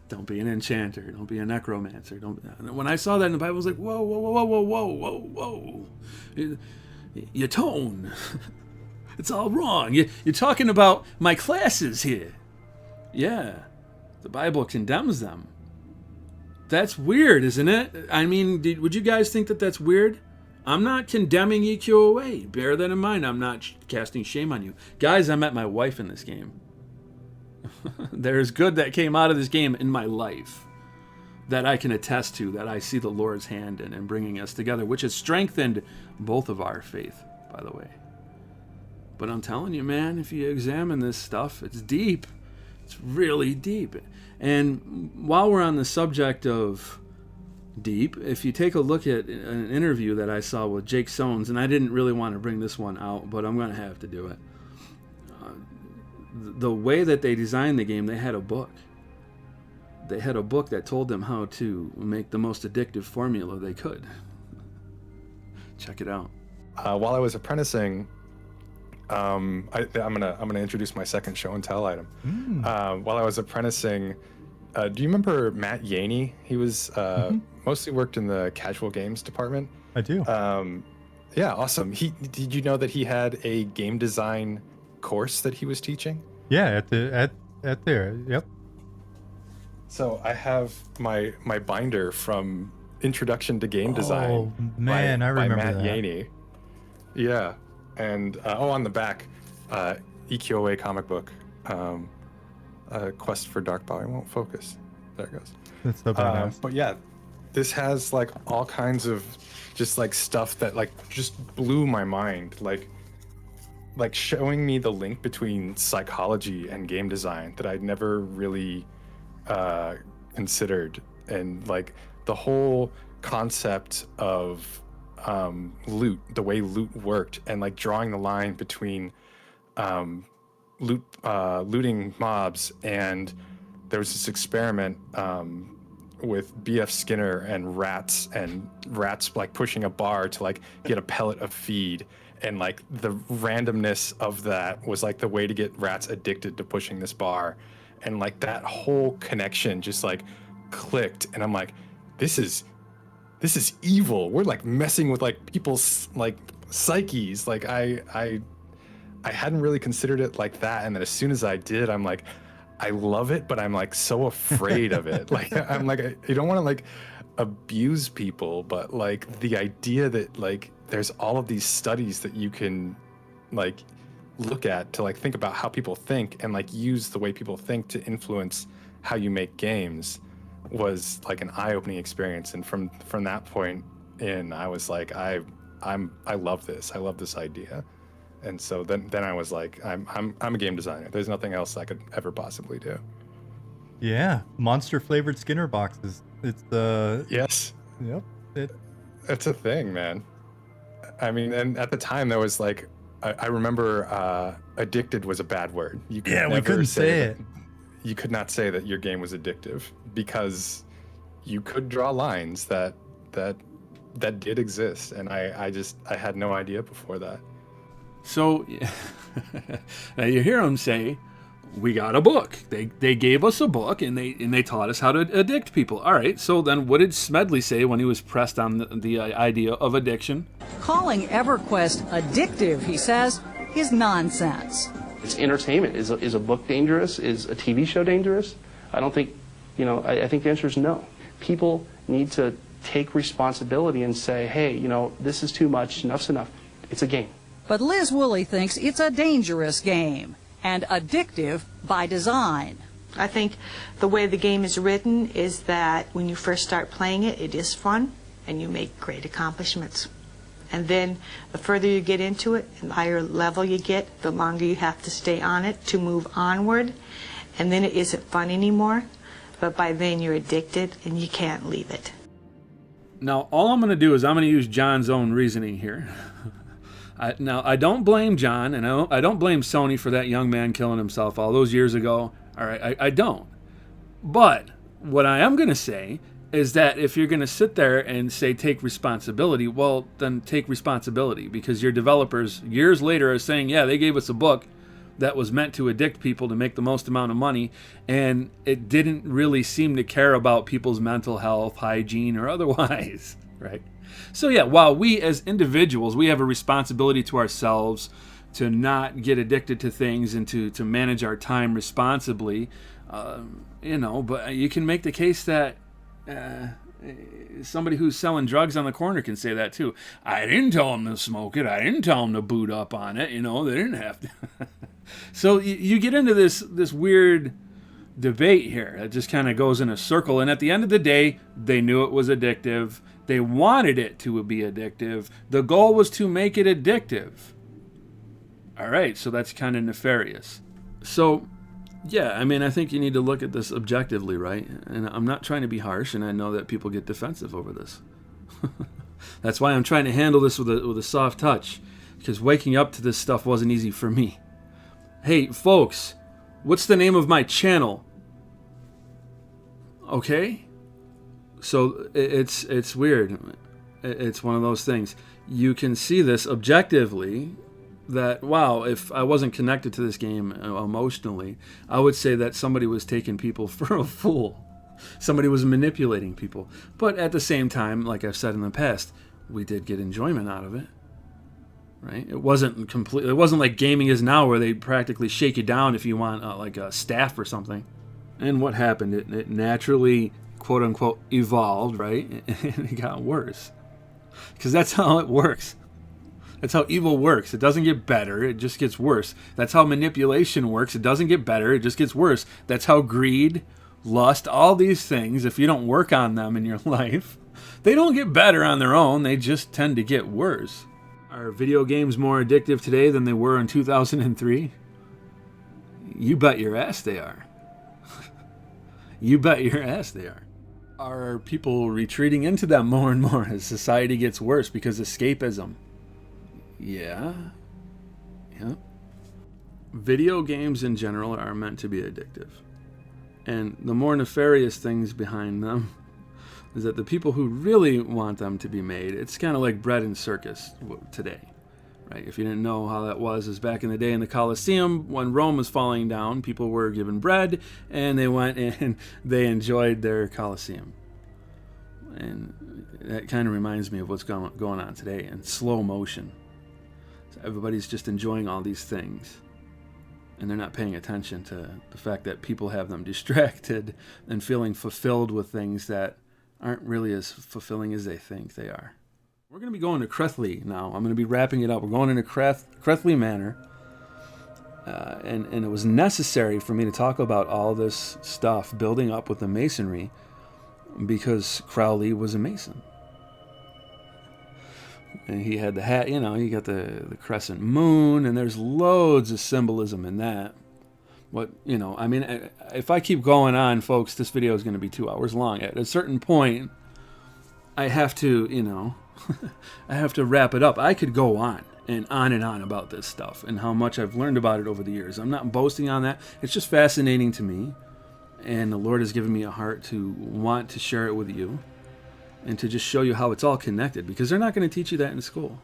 Don't be an enchanter. Don't be a necromancer. When I saw that in the Bible, I was like, whoa, whoa, whoa, whoa, whoa, whoa, whoa. Your tone. It's all wrong. You're talking about my classes here. Yeah, the Bible condemns them. That's weird, isn't it? I mean, would you guys think that that's weird? I'm not condemning EQOA. Bear that in mind. I'm not casting shame on you. Guys, I met my wife in this game. There's good that came out of this game in my life that I can attest to, that I see the Lord's hand in bringing us together, which has strengthened both of our faith, by the way. But I'm telling you, man, if you examine this stuff, it's deep. It's really deep. And while we're on the subject of deep, if you take a look at an interview that I saw with Jake Soanes, and I didn't really want to bring this one out, but I'm going to have to do it. The way that they designed the game, they had a book. They had a book that told them how to make the most addictive formula they could. Check it out. While I was apprenticing, I'm gonna introduce my second show and tell item. While I was apprenticing, do you remember Matt Yaney? He was mostly worked in the casual games department. I do. Yeah, awesome. Did you know that he had a game design course that he was teaching? Yeah, at there. Yep. So I have my binder from Introduction to Game Design. Oh man, I remember by Matt that. Yaney. Yeah, and on the back, EQOA comic book, Quest for Dark Power. I won't focus. There it goes. That's so badass. But yeah, this has like all kinds of just like stuff that like just blew my mind. Like showing me the link between psychology and game design that I'd never really considered, and like the whole concept of loot, the way loot worked, and like drawing the line between looting mobs. And there was this experiment with B.F. Skinner and rats like pushing a bar to like get a pellet of feed, and like the randomness of that was like the way to get rats addicted to pushing this bar. And like that whole connection just like clicked, and I'm like, this is evil. We're like messing with like people's like psyches. Like I hadn't really considered it like that, and then as soon as I did, I'm like, I love it, but I'm like so afraid of it. Like I'm like, I don't want to like abuse people, but like the idea that like there's all of these studies that you can like look at to like think about how people think, and like use the way people think to influence how you make games was like an eye-opening experience. And from that point in, I was like, I love this. I love this idea. And so then I was like, I'm a game designer. There's nothing else I could ever possibly do. Yeah, monster flavored Skinner boxes. It's yes. Yep. It's a thing, man. I mean, and at the time there was like, I remember addicted was a bad word. You could we never couldn't say it. You could not say that your game was addictive, because you could draw lines that did exist, and I had no idea before that. So now you hear them say, we got a book. They gave us a book, and they taught us how to addict people. All right, so then what did Smedley say when he was pressed on the idea of addiction? Calling EverQuest addictive, he says, is nonsense. It's entertainment. Is a book dangerous? Is a TV show dangerous? I don't think, I think the answer is no. People need to take responsibility and say, hey, this is too much, enough's enough. It's a game. But Liz Woolley thinks it's a dangerous game and addictive by design. I think the way the game is written is that when you first start playing it, it is fun and you make great accomplishments. And then the further you get into it and the higher level you get, the longer you have to stay on it to move onward. And then it isn't fun anymore, but by then you're addicted and you can't leave it. Now, all I'm going to do is I'm going to use John's own reasoning here. Now, I don't blame John, and I don't blame Sony for that young man killing himself all those years ago. All right, I don't. But what I am going to say is that if you're going to sit there and say take responsibility, well, then take responsibility, because your developers years later are saying, yeah, they gave us a book that was meant to addict people to make the most amount of money, and it didn't really seem to care about people's mental health, hygiene, or otherwise, right? So yeah, while we as individuals, we have a responsibility to ourselves to not get addicted to things and to manage our time responsibly, but you can make the case that somebody who's selling drugs on the corner can say that too. I didn't tell them to smoke it. I didn't tell them to boot up on it. They didn't have to. So you get into this weird debate here. It just kind of goes in a circle. And at the end of the day, they knew it was addictive. They wanted it to be addictive. The goal was to make it addictive. All right, so that's kind of nefarious. So, yeah, I mean, I think you need to look at this objectively, right? And I'm not trying to be harsh, and I know that people get defensive over this. That's why I'm trying to handle this with a soft touch, because waking up to this stuff wasn't easy for me. Hey, folks, what's the name of my channel? Okay? So it's weird. It's one of those things. You can see this objectively, that, wow, if I wasn't connected to this game emotionally, I would say that somebody was taking people for a fool. Somebody was manipulating people. But at the same time, like I've said in the past, we did get enjoyment out of it. Right? It wasn't completely. It wasn't like gaming is now, where they practically shake you down if you want like a staff or something. And what happened? It naturally, quote unquote, evolved, right? And it got worse, because that's how it works. That's how evil works. It doesn't get better. It just gets worse. That's how manipulation works. It doesn't get better. It just gets worse. That's how greed, lust, all these things, if you don't work on them in your life, they don't get better on their own. They just tend to get worse. Are video games more addictive today than they were in 2003? You bet your ass they are. You bet your ass they are. Are people retreating into them more and more as society gets worse because escapism? Yeah. Video games in general are meant to be addictive. And the more nefarious things behind them is that the people who really want them to be made, it's kind of like bread and circus today, right? If you didn't know how that was, is back in the day in the Colosseum, when Rome was falling down, people were given bread, and they went and they enjoyed their Colosseum. And that kind of reminds me of what's going on today in slow motion. So everybody's just enjoying all these things, and they're not paying attention to the fact that people have them distracted and feeling fulfilled with things that aren't really as fulfilling as they think they are. We're going to be going to Crethley now. I'm going to be wrapping it up. We're going into Crethley Manor. And it was necessary for me to talk about all this stuff building up with the masonry, because Crowley was a mason. And he had the hat, you got the crescent moon, and there's loads of symbolism in that. If I keep going on, folks, this video is going to be 2 hours long. At a certain point, I have to, I have to wrap it up. I could go on and on about this stuff and how much I've learned about it over the years. I'm not boasting on that. It's just fascinating to me. And the Lord has given me a heart to want to share it with you and to just show you how it's all connected, because they're not going to teach you that in school.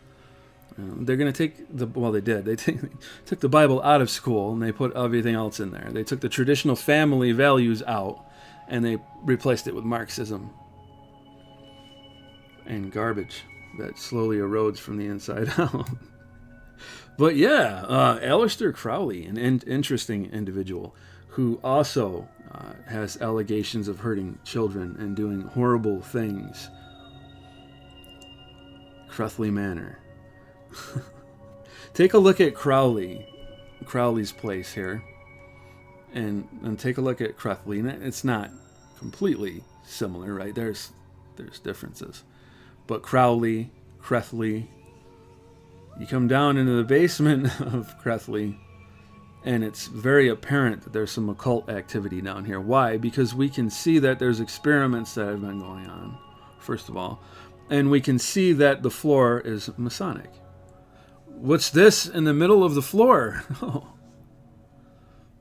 They're going to take they did. They took the Bible out of school and they put everything else in there. They took the traditional family values out and they replaced it with Marxism and garbage that slowly erodes from the inside out. But yeah, Aleister Crowley, an interesting individual who also has allegations of hurting children and doing horrible things. Crethley Manor. Take a look at Crowley's place here, and take a look at Crethley. And it's not completely similar, right? There's differences, but Crethley. You come down into the basement of Crethley, and it's very apparent that there's some occult activity down here. Why? Because we can see that there's experiments that have been going on, first of all, and we can see that the floor is Masonic. What's this in the middle of the floor? Oh,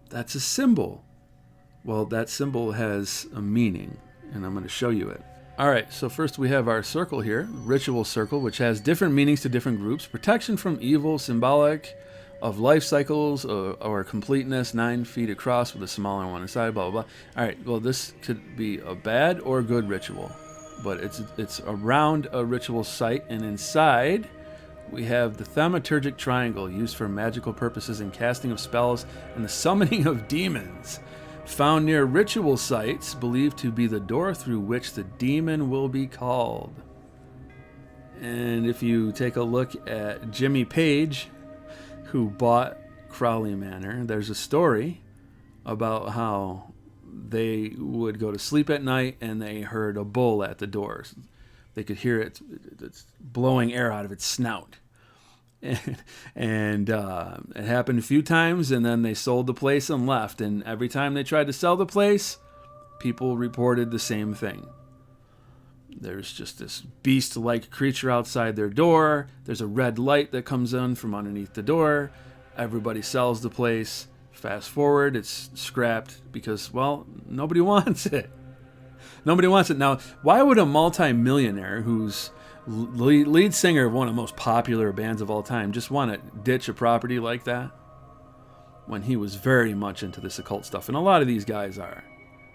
that's a symbol. Well, that symbol has a meaning, and I'm going to show you it. All right, so first we have our circle here, ritual circle, which has different meanings to different groups. Protection from evil, symbolic of life cycles or completeness, 9 feet across with a smaller one inside, blah, blah, blah. All right, well, this could be a bad or good ritual, but it's around a ritual site, and inside we have the thaumaturgic triangle used for magical purposes and casting of spells and the summoning of demons. Found near ritual sites, believed to be the door through which the demon will be called. And if you take a look at Jimmy Page, who bought Crowley Manor, there's a story about how they would go to sleep at night and they heard a bull at the doors. They could hear it blowing air out of its snout. And it happened a few times, and then they sold the place and left. And every time they tried to sell the place, people reported the same thing. There's just this beast-like creature outside their door. There's a red light that comes in from underneath the door. Everybody sells the place. Fast forward, it's scrapped because, well, nobody wants it. Nobody wants it. Now, why would a multi-millionaire who's lead singer of one of the most popular bands of all time just want to ditch a property like that when he was very much into this occult stuff? And a lot of these guys are.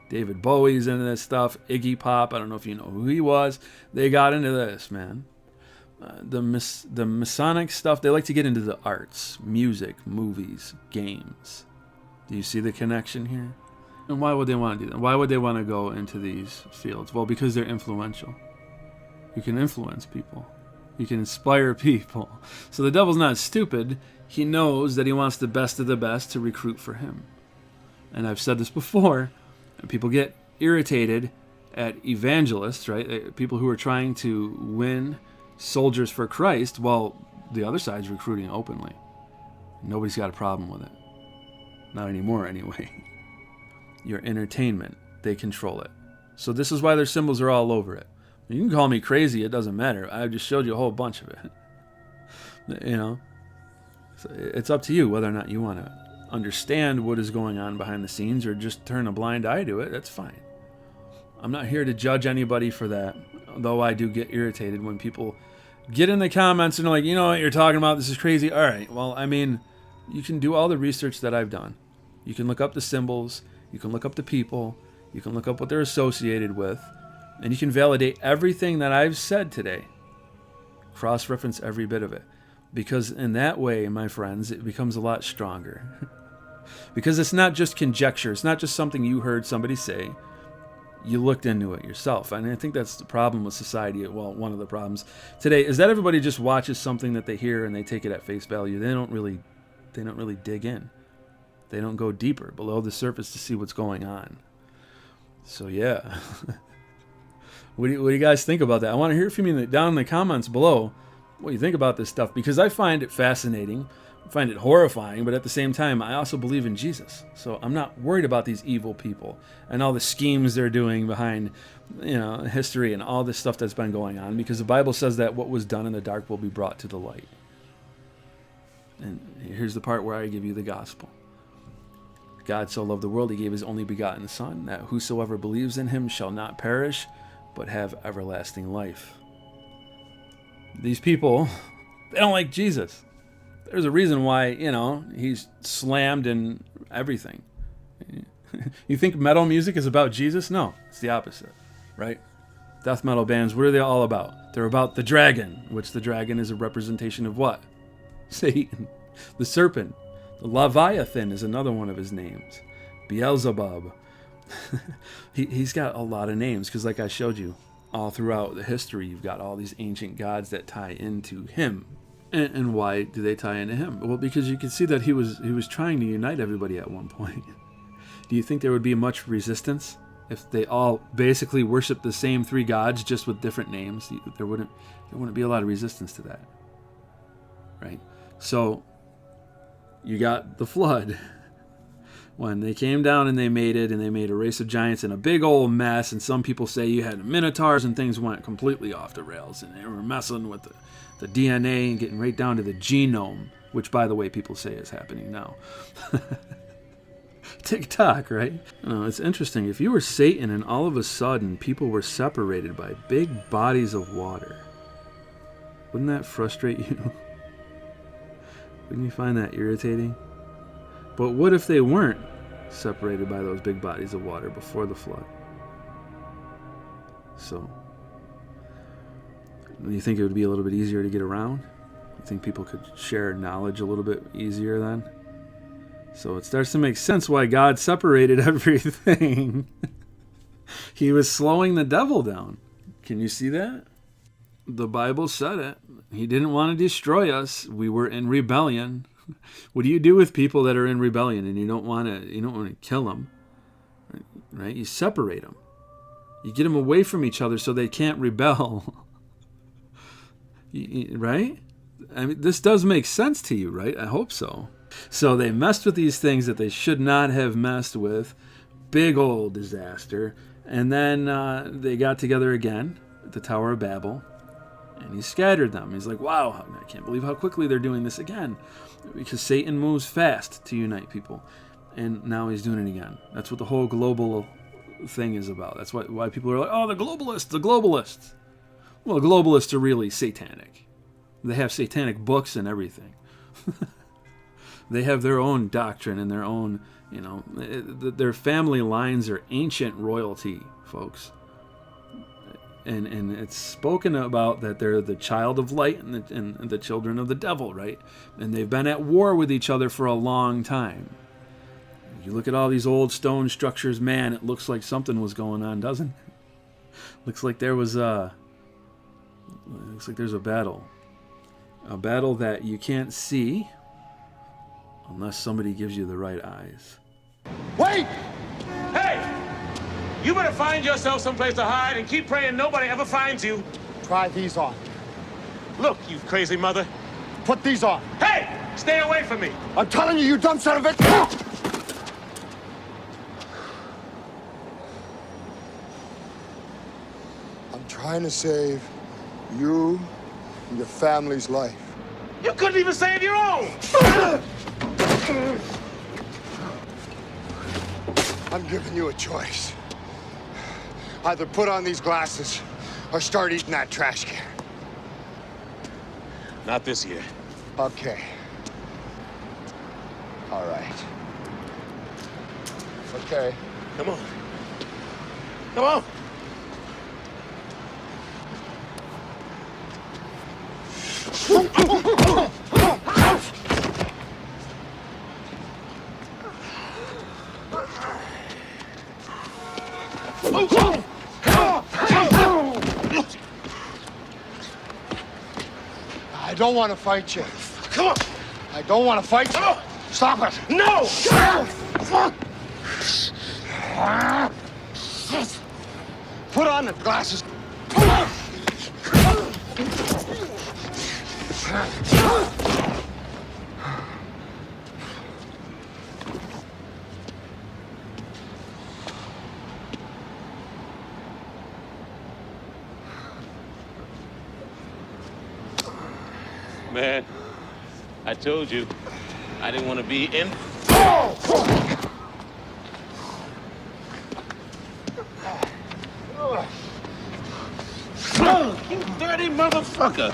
David Bowie's into this stuff. Iggy Pop, I don't know if you know who he was. They got into this, man. The Masonic stuff, they like to get into the arts, music, movies, games. Do you see the connection here? And why would they want to do that? Why would they want to go into these fields? Well, because they're influential. You can influence people. You can inspire people. So the devil's not stupid. He knows that he wants the best of the best to recruit for him. And I've said this before. People get irritated at evangelists, right? People who are trying to win soldiers for Christ while the other side's recruiting openly. Nobody's got a problem with it. Not anymore, anyway. Your entertainment, they control it. So this is why their symbols are all over it. You can call me crazy, it doesn't matter. I just showed you a whole bunch of it. You know? So it's up to you whether or not you want to understand what is going on behind the scenes or just turn a blind eye to it. That's fine. I'm not here to judge anybody for that, though I do get irritated when people get in the comments and are like, you know what you're talking about, this is crazy. All right, well, I mean, you can do all the research that I've done. You can look up the symbols, you can look up the people, you can look up what they're associated with, and you can validate everything that I've said today. Cross-reference every bit of it. Because in that way, my friends, it becomes a lot stronger. Because it's not just conjecture. It's not just something you heard somebody say. You looked into it yourself. And I think that's the problem with society. Well, one of the problems today is that everybody just watches something that they hear and they take it at face value. They don't really dig in. They don't go deeper below the surface to see what's going on. So yeah. What do you guys think about that? I want to hear from you down in the comments below what you think about this stuff, because I find it fascinating. I find it horrifying, but at the same time, I also believe in Jesus. So I'm not worried about these evil people and all the schemes they're doing behind, history and all this stuff that's been going on, because the Bible says that what was done in the dark will be brought to the light. And here's the part where I give you the gospel. God so loved the world, he gave his only begotten Son, that whosoever believes in him shall not perish, but have everlasting life. These people, they don't like Jesus. There's a reason why, he's slammed in everything. You think metal music is about Jesus? No, it's the opposite, right? Death metal bands, what are they all about? They're about the dragon, which the dragon is a representation of what? Satan. The serpent. The Leviathan is another one of his names. Beelzebub. He's got a lot of names, because like I showed you, all throughout the history, you've got all these ancient gods that tie into him. And why do they tie into him? Well, because you can see that he was trying to unite everybody at one point. Do you think there would be much resistance if they all basically worshiped the same three gods just with different names? There wouldn't be a lot of resistance to that, right? So you got the flood. When they came down and they made it, and they made a race of giants and a big old mess, and some people say you had minotaurs and things went completely off the rails, and they were messing with the DNA and getting right down to the genome, which, by the way, people say is happening now. TikTok, right? It's interesting. If you were Satan and all of a sudden people were separated by big bodies of water, wouldn't that frustrate you? Wouldn't you find that irritating? But what if they weren't separated by those big bodies of water before the flood? So, do you think it would be a little bit easier to get around? You think people could share knowledge a little bit easier then? So it starts to make sense why God separated everything. He was slowing the devil down. Can you see that? The Bible said it. He didn't want to destroy us. We were in rebellion. What do you do with people that are in rebellion and you don't want to kill them? Right? You separate them. You get them away from each other so they can't rebel. Right? I mean, this does make sense to you, right? I hope so. So they messed with these things that they should not have messed with. Big old disaster. And then they got together again at the Tower of Babel. And he scattered them. He's like, wow, I can't believe how quickly they're doing this again. Because Satan moves fast to unite people. And now he's doing it again. That's what the whole global thing is about. That's why people are like, oh, the globalists. Well, globalists are really satanic. They have satanic books and everything. They have their own doctrine and their own, their family lines are ancient royalty, folks. And it's spoken about that they're the child of light and the children of the devil, right? And they've been at war with each other for a long time. You look at all these old stone structures, man, it looks like something was going on, doesn't it? Looks like there's a battle. A battle that you can't see unless somebody gives you the right eyes. Wait! Hey! You better find yourself someplace to hide and keep praying nobody ever finds you. Try these on. Look, you crazy mother. Put these on. Hey! Stay away from me! I'm telling you, you dumb son of a... I'm trying to save you and your family's life. You couldn't even save your own! I'm giving you a choice. Either put on these glasses or start eating that trash can. Not this year. Okay. All right. Okay. Come on. Come on! I don't want to fight you. Come on! I don't want to fight you. Stop it! No! Put on the glasses. Man, I told you, I didn't want to be in. You dirty motherfucker!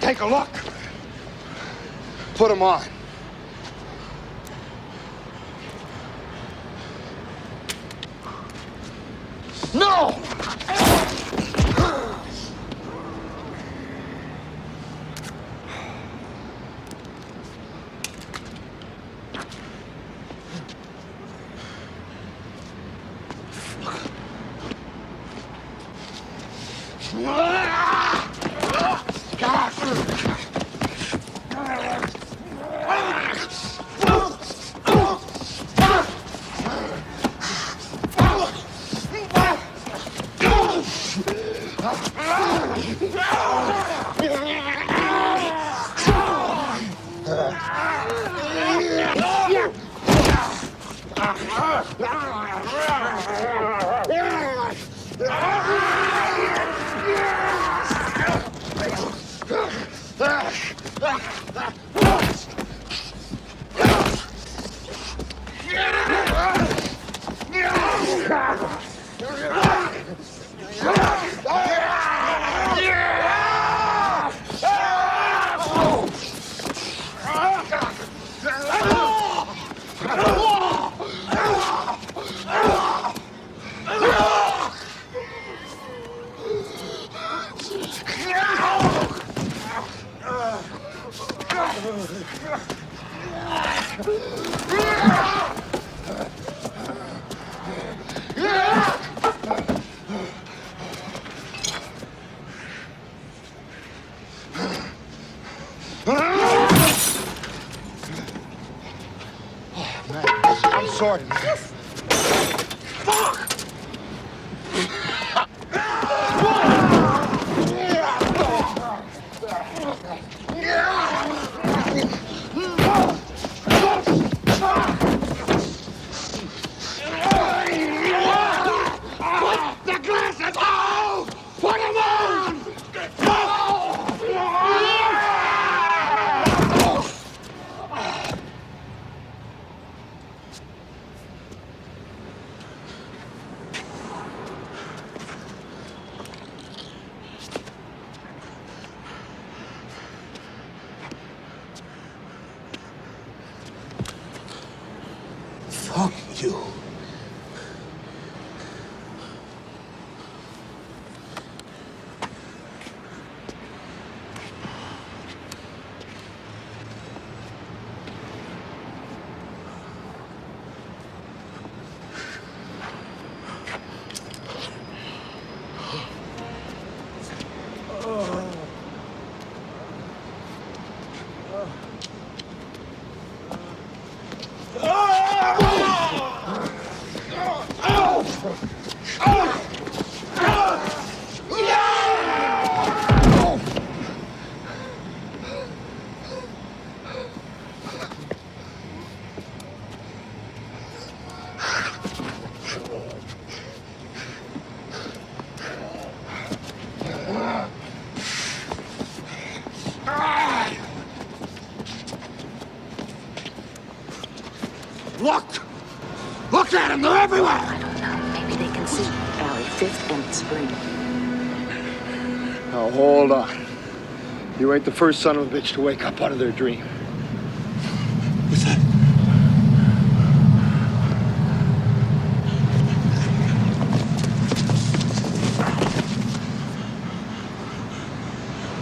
Take a look. Put them on. No! I'm sorry, man. Fuck! The glasses out! Put them on! Fuck you. Look! Look at them! They're everywhere! I don't know. Maybe they can see Valley 5th and Spring. Now hold on. You ain't the first son of a bitch to wake up out of their dream. What's that?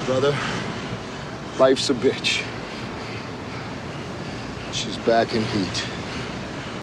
Brother, life's a bitch. She's back in heat.